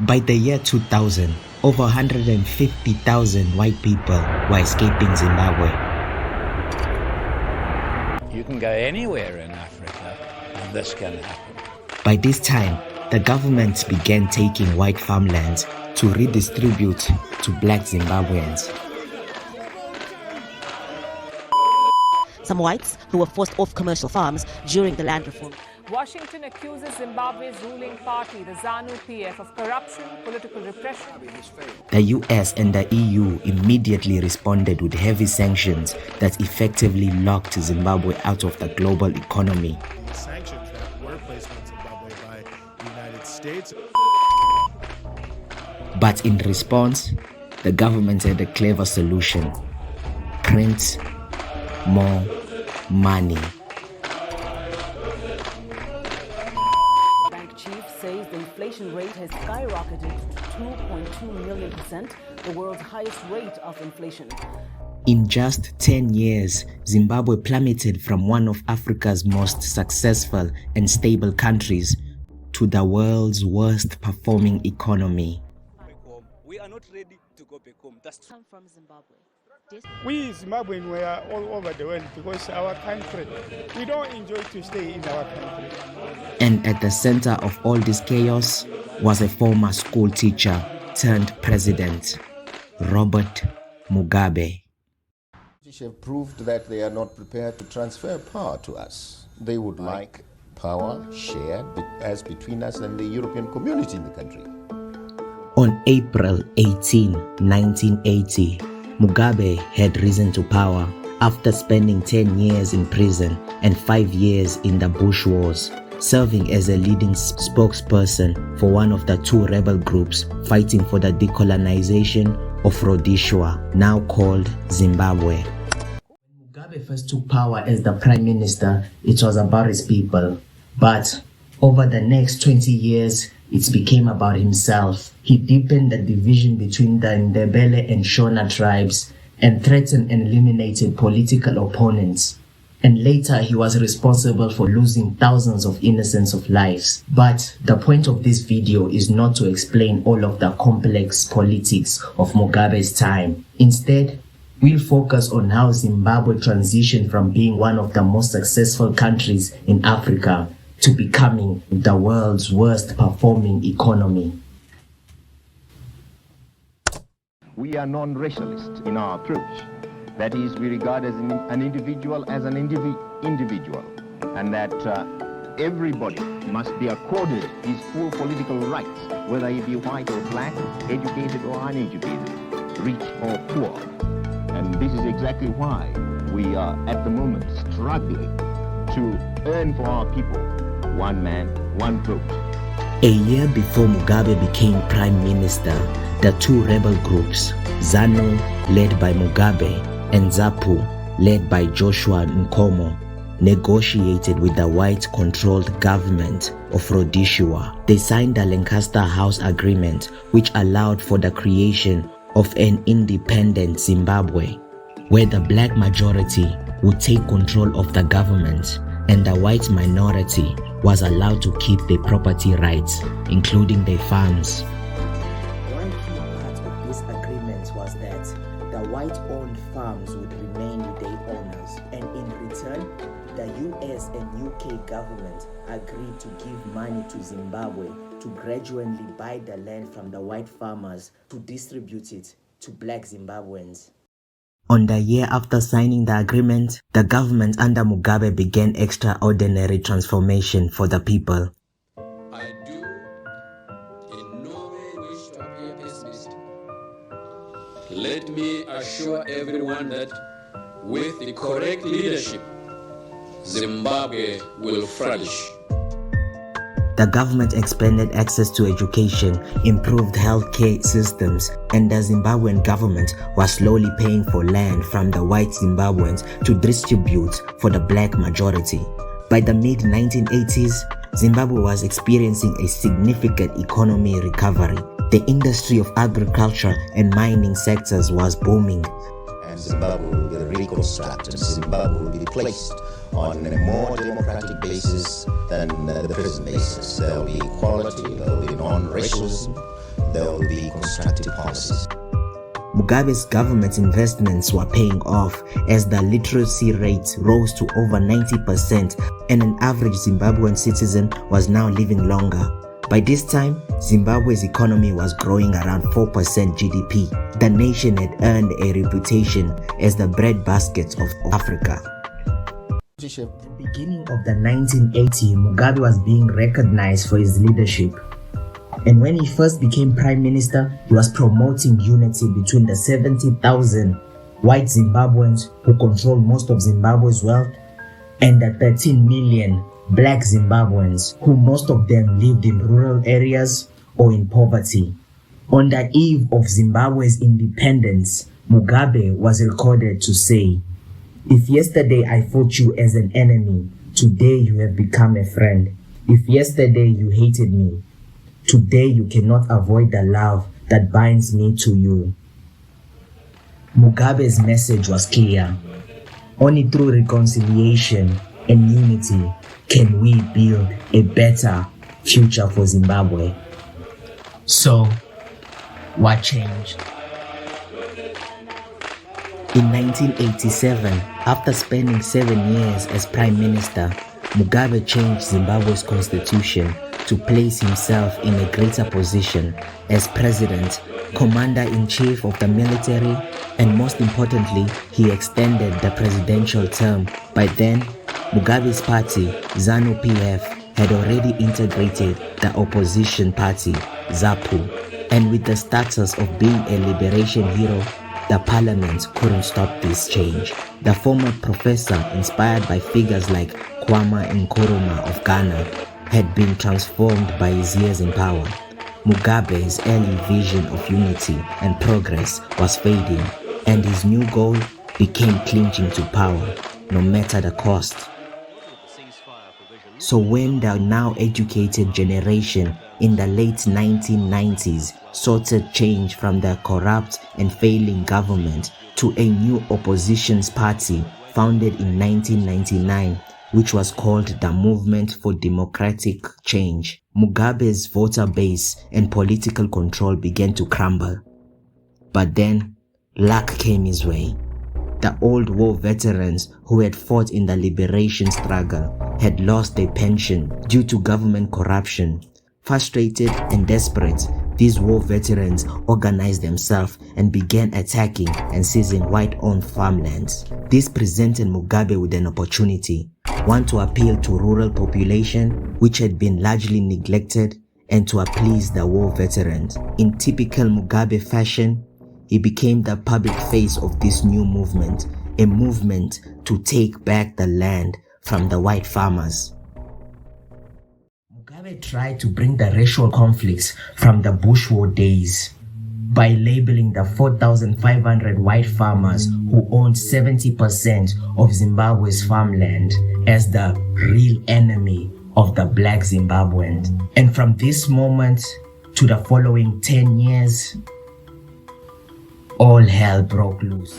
By the year 2000, over 150,000 white people were escaping Zimbabwe. You can go anywhere in Africa and this can happen. By this time, the government began taking white farmlands to redistribute to black Zimbabweans. Some whites who were forced off commercial farms during the land reform. Washington accuses Zimbabwe's ruling party, the ZANU-PF, of corruption, political repression. The US and the EU immediately responded with heavy sanctions that effectively locked Zimbabwe out of the global economy. Sanctions that were placed on Zimbabwe by the United States. But in response, the government had a clever solution: print more money. Says the inflation rate has skyrocketed to 2.2 million%, the world's highest rate of inflation. In just 10 years, Zimbabwe plummeted from one of Africa's most successful and stable countries to the world's worst performing economy. We are not ready to go back home. That's true. I'm from Zimbabwe. We Zimbabweans were all over the world because our country, we don't enjoy to stay in our country. And at the center of all this chaos was a former school teacher turned president, Robert Mugabe. British have proved that they are not prepared to transfer power to us. They would like power shared as between us and the European community in the country. On April 18, 1980, Mugabe had risen to power after spending 10 years in prison and 5 years in the Bush Wars, serving as a leading spokesperson for one of the two rebel groups fighting for the decolonization of Rhodesia, now called Zimbabwe. When Mugabe first took power as the prime minister, it was about his people. But over the next 20 years, it became about himself. He deepened the division between the Ndebele and Shona tribes and threatened and eliminated political opponents. And later he was responsible for losing thousands of innocents of lives. But the point of this video is not to explain all of the complex politics of Mugabe's time. Instead, we'll focus on how Zimbabwe transitioned from being one of the most successful countries in Africa to becoming the world's worst performing economy. We are non-racialist in our approach. That is, we regard as an individual as an individual, and that everybody must be accorded his full political rights, whether he be white or black, educated or uneducated, rich or poor. And this is exactly why we are at the moment struggling to earn for our people one man, one vote. A year before Mugabe became prime minister, the two rebel groups, ZANU, led by Mugabe, and ZAPU, led by Joshua Nkomo, negotiated with the white-controlled government of Rhodesia. They signed the Lancaster House Agreement, which allowed for the creation of an independent Zimbabwe, where the black majority would take control of the government and the white minority was allowed to keep their property rights, including their farms. One key part of this agreement was that the white-owned farms would remain with their owners, and in return, the US and UK government agreed to give money to Zimbabwe to gradually buy the land from the white farmers to distribute it to black Zimbabweans. On the year after signing the agreement, the government under Mugabe began extraordinary transformation for the people. I do in no way wish to appear pessimistic. Let me assure everyone that with the correct leadership, Zimbabwe will flourish. The government expanded access to education, improved healthcare systems, and the Zimbabwean government was slowly paying for land from the white Zimbabweans to distribute for the black majority. By the mid-1980s, Zimbabwe was experiencing a significant economic recovery. The industry of agriculture and mining sectors was booming. And Zimbabwe will be reconstructed. Zimbabwe will be placed on a more democratic basis than the present basis. There will be equality, there will be non-racialism, there will be constructive policies. Mugabe's government investments were paying off as the literacy rate rose to over 90% and an average Zimbabwean citizen was now living longer. By this time, Zimbabwe's economy was growing around 4% GDP. The nation had earned a reputation as the breadbasket of Africa. At the beginning of the 1980s, Mugabe was being recognized for his leadership. And when he first became prime minister, he was promoting unity between the 70,000 white Zimbabweans who control most of Zimbabwe's wealth and the 13 million black Zimbabweans who most of them lived in rural areas or in poverty. On the eve of Zimbabwe's independence, Mugabe was recorded to say, "If yesterday I fought you as an enemy, today you have become a friend. If yesterday you hated me, today you cannot avoid the love that binds me to you." Mugabe's message was clear. Only through reconciliation and unity can we build a better future for Zimbabwe. So, what changed? In 1987, after spending 7 years as prime minister, Mugabe changed Zimbabwe's constitution to place himself in a greater position as president, commander-in-chief of the military, and most importantly, he extended the presidential term. By then, Mugabe's party, ZANU-PF, had already integrated the opposition party, ZAPU, and with the status of being a liberation hero, the parliament couldn't stop this change. The former professor, inspired by figures like Kwame Nkrumah of Ghana, had been transformed by his years in power. Mugabe's early vision of unity and progress was fading, and his new goal became clinging to power, no matter the cost. So when the now educated generation in the late 1990s sought change from the corrupt and failing government to a new oppositions party founded in 1999, which was called the Movement for Democratic Change, Mugabe's voter base and political control began to crumble. But then, luck came his way. The old war veterans who had fought in the liberation struggle had lost their pension due to government corruption. Frustrated and desperate, these war veterans organized themselves and began attacking and seizing white-owned farmlands. This presented Mugabe with an opportunity, one to appeal to rural population which had been largely neglected and to appease the war veterans. In typical Mugabe fashion, he became the public face of this new movement, a movement to take back the land from the white farmers. Mugabe tried to bring the racial conflicts from the Bush War days by labeling the 4,500 white farmers who owned 70% of Zimbabwe's farmland as the real enemy of the black Zimbabweans. And from this moment to the following 10 years, all hell broke loose.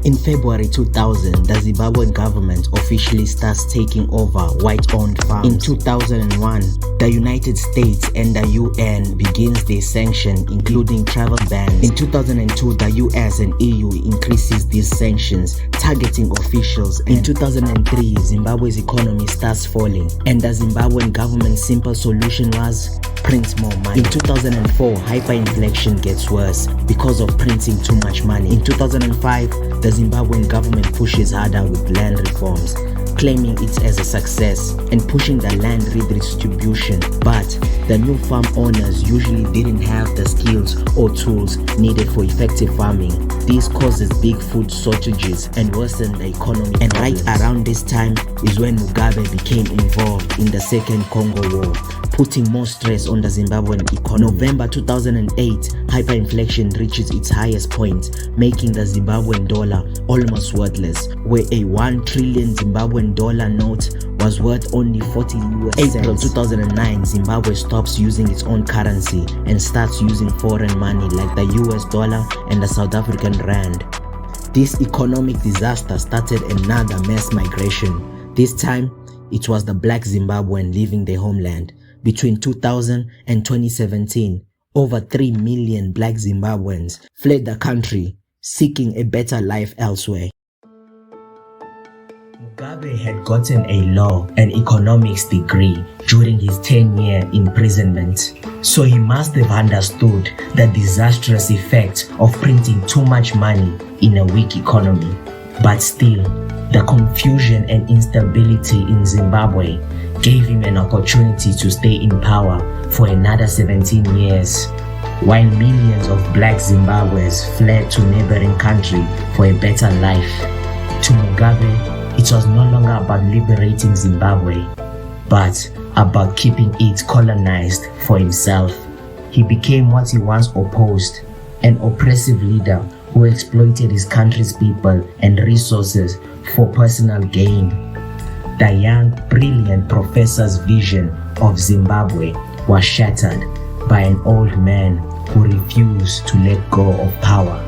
In February 2000, the Zimbabwean government officially starts taking over white-owned farms. In 2001, the United States and the UN begins their sanctions, including travel bans. In 2002, the US and EU increases these sanctions, targeting officials. In 2003, Zimbabwe's economy starts falling, and the Zimbabwean government's simple solution was print more money. In 2004, hyperinflation gets worse because of printing too much money. In 2005, the Zimbabwean government pushes harder with land reforms, claiming it as a success and pushing the land redistribution. But the new farm owners usually didn't have the skills or tools needed for effective farming. This causes big food shortages and worsened the economy. And right around this time is when Mugabe became involved in the Second Congo War, putting more stress on the Zimbabwean economy. November 2008, hyperinflation reaches its highest point, making the Zimbabwean dollar almost worthless, where a 1 trillion Zimbabwean dollar note was worth only 40 US cents. April 2009, Zimbabwe stops using its own currency and starts using foreign money like the US dollar and the South African rand. This economic disaster started another mass migration. This time, it was the black Zimbabwean leaving their homeland. Between 2000 and 2017, Over 3 million black Zimbabweans fled the country, seeking a better life elsewhere. Mugabe had gotten a law and economics degree during his 10-year imprisonment, so he must have understood the disastrous effect of printing too much money in a weak economy. But still, the confusion and instability in Zimbabwe gave him an opportunity to stay in power for another 17 years, while millions of black Zimbabweans fled to neighboring countries for a better life. To Mugabe, it was no longer about liberating Zimbabwe, but about keeping it colonized for himself. He became what he once opposed, an oppressive leader who exploited his country's people and resources for personal gain. The young, brilliant professor's vision of Zimbabwe was shattered by an old man who refused to let go of power.